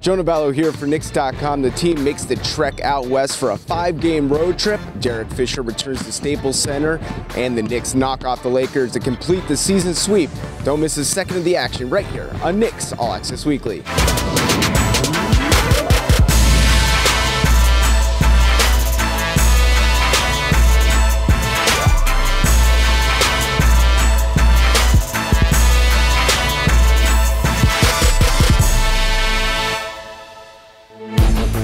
Jonah Ballo here for Knicks.com. The team makes the trek out west for a 5-game road trip. Derek Fisher returns to Staples Center, and the Knicks knock off the Lakers to complete the season sweep. Don't miss a second of the action right here on Knicks All Access Weekly.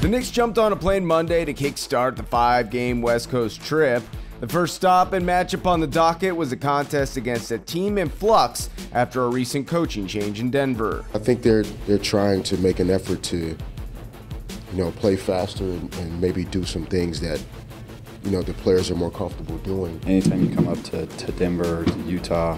The Knicks jumped on a plane Monday to kickstart the 5-game West Coast trip. The first stop and matchup on the docket was a contest against a team in flux after a recent coaching change in Denver. I think they're trying to make an effort to, play faster and maybe do some things that, the players are more comfortable doing. Anytime you come up to Denver or to Utah,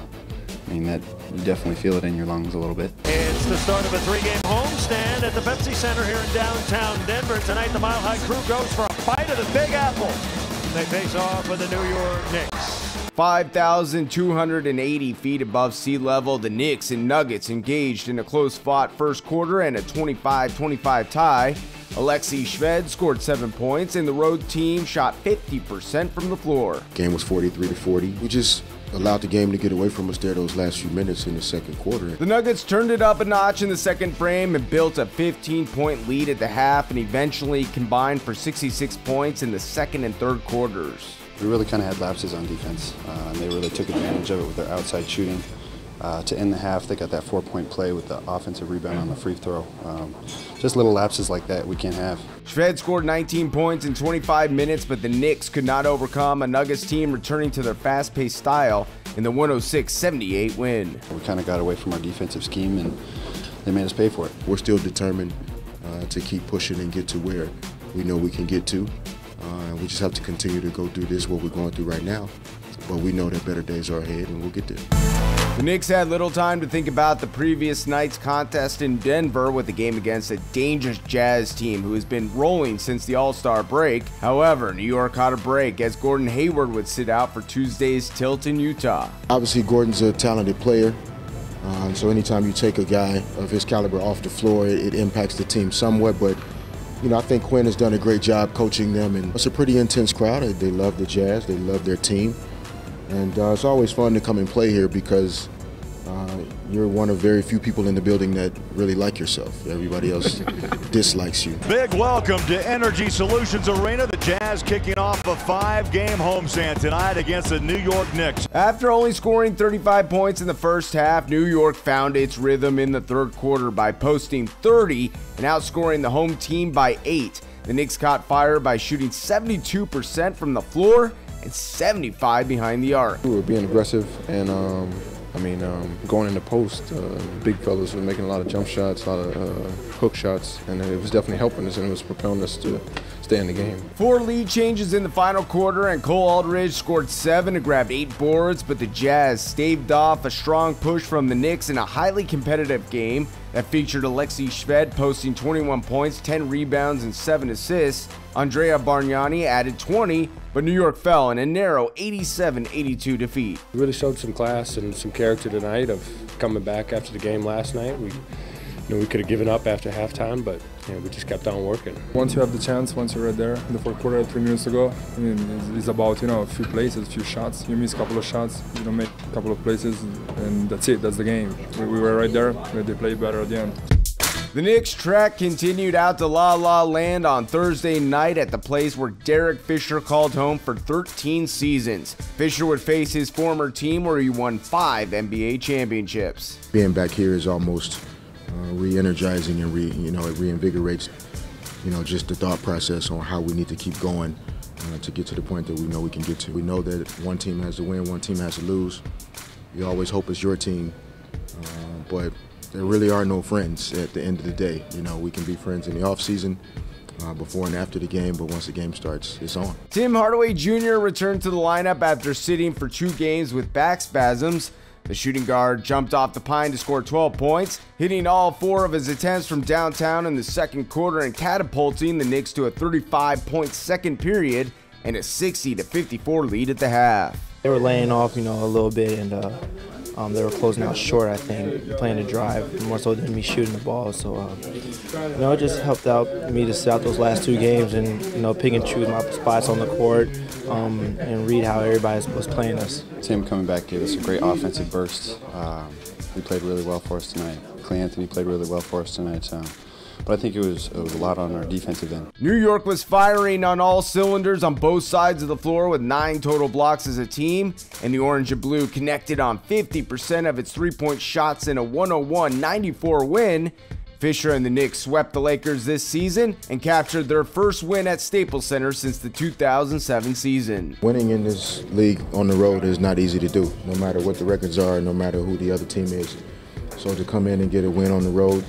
that you definitely feel it in your lungs a little bit. It's the start of a 3-game homestand at the Pepsi Center here in downtown Denver. Tonight, the Mile High crew goes for a bite of the Big Apple. They face off with the New York Knicks. 5,280 feet above sea level, the Knicks and Nuggets engaged in a close-fought first quarter and a 25-25 tie. Alexei Shved scored 7 points, and the road team shot 50% from the floor. Game was 43-40. We just allowed the game to get away from us there those last few minutes in the second quarter. The Nuggets turned it up a notch in the second frame and built a 15-point lead at the half, and eventually combined for 66 points in the second and third quarters. We really kind of had lapses on defense, and they really took advantage of it with their outside shooting. To end the half, they got that 4-point play with the offensive rebound on the free throw. Just little lapses like that we can't have. Shved scored 19 points in 25 minutes, but the Knicks could not overcome a Nuggets team returning to their fast-paced style in the 106-78 win. We kind of got away from our defensive scheme, and they made us pay for it. We're still determined to keep pushing and get to where we know we can get to. We just have to continue to go through this, what we're going through right now. But we know that better days are ahead, and we'll get there. The Knicks had little time to think about the previous night's contest in Denver with a game against a dangerous Jazz team who has been rolling since the All-Star break. However, New York caught a break as Gordon Hayward would sit out for Tuesday's tilt in Utah. Obviously, Gordon's a talented player, so anytime you take a guy of his caliber off the floor, it impacts the team somewhat, but I think Quinn has done a great job coaching them, and it's a pretty intense crowd. They love the Jazz, they love their team. And it's always fun to come and play here because you're one of very few people in the building that really like yourself. Everybody else dislikes you. Big welcome to Energy Solutions Arena. The Jazz kicking off a 5-game homestand tonight against the New York Knicks. After only scoring 35 points in the first half, New York found its rhythm in the third quarter by posting 30 and outscoring the home team by 8. The Knicks caught fire by shooting 72% from the floor and 75 behind the arc. We were being aggressive and going in the post. Big fellas were making a lot of jump shots, a lot of hook shots, and it was definitely helping us and it was propelling us to stay in the game. 4 lead changes in the final quarter, and Cole Aldridge scored 7 and grabbed 8 boards, but the Jazz staved off a strong push from the Knicks in a highly competitive game that featured Alexei Shved posting 21 points, 10 rebounds, and 7 assists. Andrea Bargnani added 20, but New York fell in a narrow 87-82 defeat. We really showed some class and some character tonight of coming back after the game last night. We could have given up after halftime, but we just kept on working. Once you have the chance, once you're right there in the fourth quarter 3 minutes ago, it's about a few places, a few shots. You miss a couple of shots, you don't make a couple of places, and that's it. That's the game. We were right there. They played better at the end. The Knicks trek continued out to La La Land on Thursday night at the place where Derek Fisher called home for 13 seasons. Fisher would face his former team where he won 5 NBA championships. Being back here is almost re-energizing and it reinvigorates just the thought process on how we need to keep going to get to the point that we know we can get to. We know that one team has to win, one team has to lose. You always hope it's your team, but there really are no friends at the end of the day. We can be friends in the off season, before and after the game, but once the game starts, it's on. Tim Hardaway Jr. returned to the lineup after sitting for 2 games with back spasms. The shooting guard jumped off the pine to score 12 points, hitting all 4 of his attempts from downtown in the second quarter and catapulting the Knicks to a 35-point second period and a 60-54 lead at the half. They were laying off, a little bit, and They were closing out short, I think, playing a drive more so than me shooting the ball. So, it just helped out me to sit out those last 2 games and, pick and choose my spots on the court and read how everybody was playing us. Tim coming back gave us a great offensive burst. He played really well for us tonight. Clay Anthony played really well for us tonight. But I think it was a lot on our defensive end. New York was firing on all cylinders on both sides of the floor with 9 total blocks as a team, and the orange and blue connected on 50% of its three-point shots in a 101-94 win. Fisher and the Knicks swept the Lakers this season and captured their first win at Staples Center since the 2007 season. Winning in this league on the road is not easy to do, no matter what the records are, no matter who the other team is. So to come in and get a win on the road,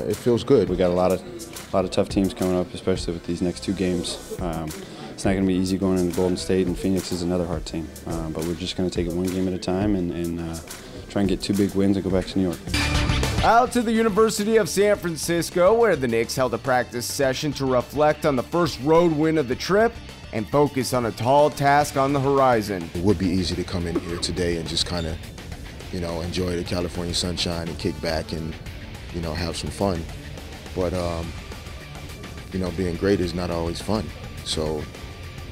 it feels good. We got a lot of tough teams coming up, especially with these next 2 games. It's not going to be easy going into Golden State, and Phoenix is another hard team. But we're just going to take it 1 game at a time and try and get 2 big wins and go back to New York. Out to the University of San Francisco, where the Knicks held a practice session to reflect on the first road win of the trip and focus on a tall task on the horizon. It would be easy to come in here today and just kind of, enjoy the California sunshine and kick back and, have some fun. But, being great is not always fun. So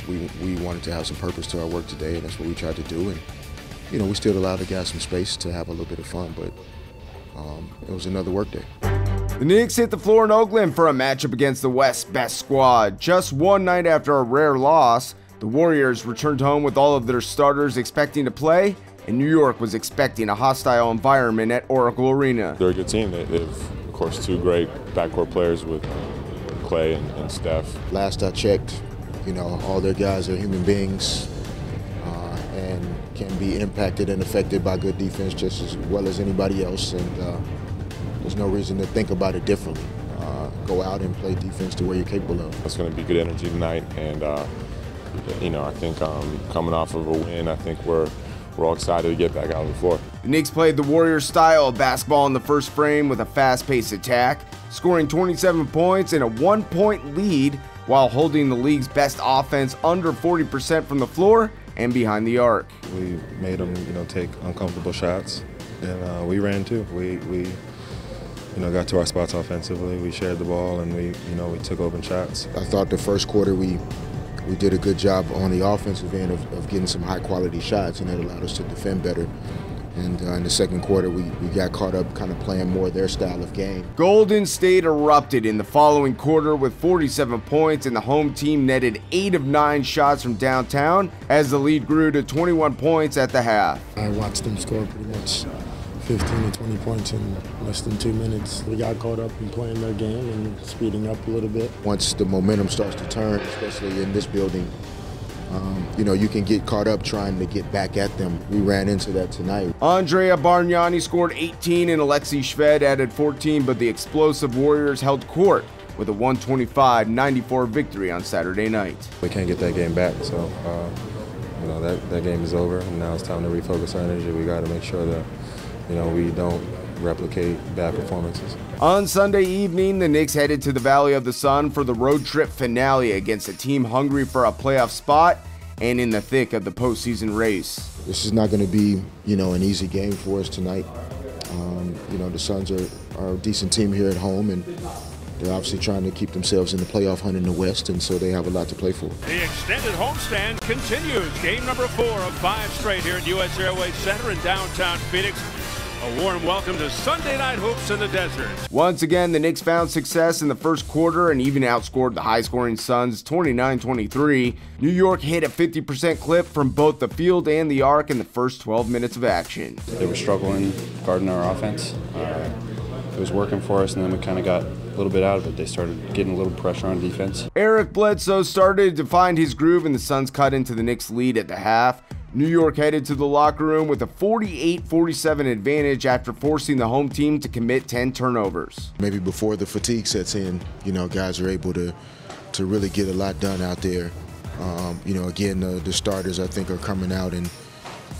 we wanted to have some purpose to our work today, and that's what we tried to do. And, we still allowed the guys some space to have a little bit of fun, but it was another work day. The Knicks hit the floor in Oakland for a matchup against the West's best squad. Just one night after a rare loss, the Warriors returned home with all of their starters expecting to play, and New York was expecting a hostile environment at Oracle Arena. They're a good team. They've, of course, 2 great backcourt players with Clay and Steph. Last I checked, all their guys are human beings and can be impacted and affected by good defense just as well as anybody else. And there's no reason to think about it differently. Go out and play defense to where you're capable of. It's going to be good energy tonight, and I think coming off of a win, I think we're all excited to get back out on the floor. The Knicks played the Warriors style of basketball in the first frame with a fast-paced attack, scoring 27 points and a 1-point lead while holding the league's best offense under 40% from the floor and behind the arc. We made them, take uncomfortable shots, and we ran too. We got to our spots offensively. We shared the ball, and we took open shots. I thought the first quarter we did a good job on the offensive end of getting some high-quality shots, and that allowed us to defend better. And in the second quarter, we got caught up kind of playing more their style of game. Golden State erupted in the following quarter with 47 points, and the home team netted 8 of 9 shots from downtown as the lead grew to 21 points at the half. I watched them score pretty much 15 to 20 points in less than 2 minutes. We got caught up in playing their game and speeding up a little bit. Once the momentum starts to turn, especially in this building, you can get caught up trying to get back at them. We ran into that tonight. Andrea Bargnani scored 18 and Alexei Shved added 14, but the explosive Warriors held court with a 125-94 victory on Saturday night. We can't get that game back, so that game is over, and now it's time to refocus our energy. We got to make sure that we don't replicate bad performances. On Sunday evening, the Knicks headed to the Valley of the Sun for the road trip finale against a team hungry for a playoff spot and in the thick of the postseason race. This is not going to be, an easy game for us tonight. The Suns are a decent team here at home, and they're obviously trying to keep themselves in the playoff hunt in the West, and so they have a lot to play for. The extended homestand continues. Game number 4 of 5 straight here at US Airways Center in downtown Phoenix. A warm welcome to Sunday Night Hoops in the desert. Once again, the Knicks found success in the first quarter and even outscored the high-scoring Suns 29-23. New York hit a 50% clip from both the field and the arc in the first 12 minutes of action. They were struggling guarding our offense. It was working for us, and then we kind of got a little bit out of it. They started getting a little pressure on defense. Eric Bledsoe started to find his groove, and the Suns cut into the Knicks' lead at the half. New York headed to the locker room with a 48-47 advantage after forcing the home team to commit 10 turnovers. Maybe before the fatigue sets in, guys are able to really get a lot done out there. Again, the starters, I think, are coming out and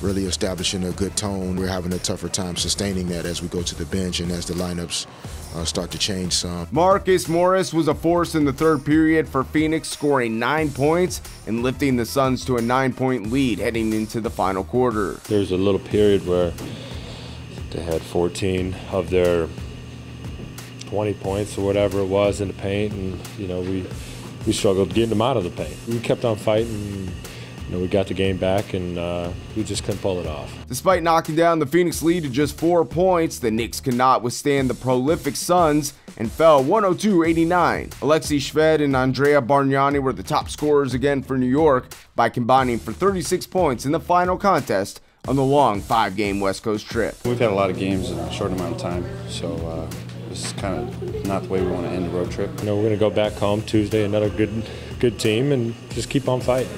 really establishing a good tone. We're having a tougher time sustaining that as we go to the bench and as the lineups start to change some. Marcus Morris was a force in the third period for Phoenix, scoring 9 points and lifting the Suns to a 9-point lead heading into the final quarter. There's a little period where They had 14 of their 20 points or whatever it was in the paint, and you know we struggled getting them out of the paint. We kept on fighting. You know, we got the game back, and we just couldn't pull it off. Despite knocking down the Phoenix lead to just 4 points, the Knicks could not withstand the prolific Suns and fell 102-89. Alexei Shved and Andrea Bargnani were the top scorers again for New York by combining for 36 points in the final contest on the long 5-game West Coast trip. We've had a lot of games in a short amount of time, so this is kind of not the way we want to end the road trip. You know, we're going to go back home Tuesday, another good team, and just keep on fighting.